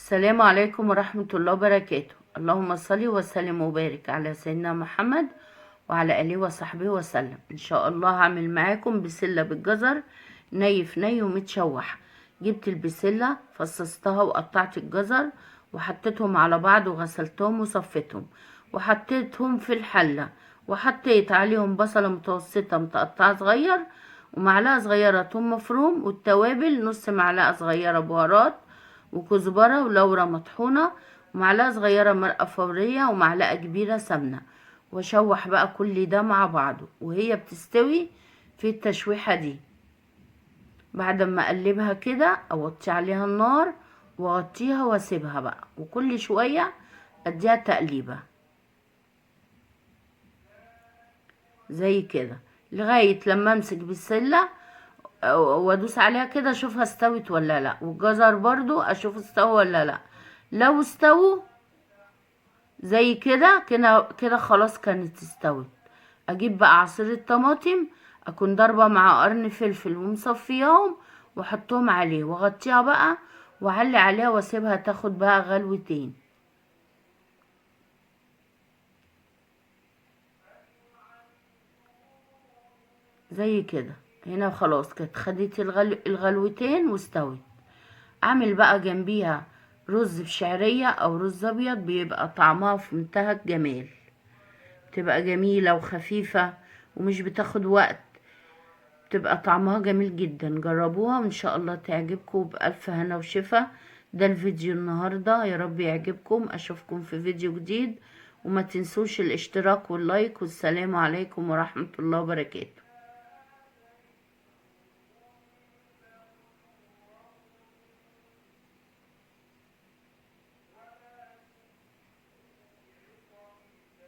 السلام عليكم ورحمة الله وبركاته. اللهم صل وسلم وبارك على سيدنا محمد وعلى آله وصحبه وسلم. إن شاء الله هعمل معاكم بسلة بالجزر ني في ني ومتشوح. جبت البسلة فصصتها وقطعت الجزر وحطيتهم على بعض وغسلتهم وصفتهم وحطيتهم في الحلة، وحطيت عليهم بصلة متوسطة متقطعة صغير ومعلقة صغيرة توم مفروم، والتوابل نص معلقة صغيرة بهارات وكزبرة ولورا مطحونة ومعلقة صغيرة مرقة فورية ومعلقة كبيرة سمنة، واشوح بقى كل ده مع بعضه وهي بتستوي في التشويحة دي. بعد ما اقلبها كده اوطي عليها النار واغطيها واسيبها بقى، وكل شوية اديها تقليبة زي كده لغاية لما امسك بالسلة وادوس عليها كده اشوفها استوت ولا لا، والجزر برضو اشوف استوى ولا لا. لو استووا زي كده كده كده خلاص كانت استوت. اجيب بقى عصير الطماطم اكون ضاربه مع قرن فلفل ومصفياهم واحطهم عليه واغطيها بقى واعلي عليها واسيبها تاخد بقى غلوتين زي كده. هنا خلاص كانت خدت الغلوتين واستوت. اعمل بقى جنبيها رز بشعرية او رز ابيض، بيبقى طعمها في منتهى الجمال، بتبقى جميلة وخفيفة ومش بتاخد وقت، بتبقى طعمها جميل جدا. جربوها وان شاء الله تعجبكم بألف هنا وشفا. ده الفيديو النهاردة، يا رب يعجبكم. اشوفكم في فيديو جديد، وما تنسوش الاشتراك واللايك، والسلام عليكم ورحمة الله وبركاته.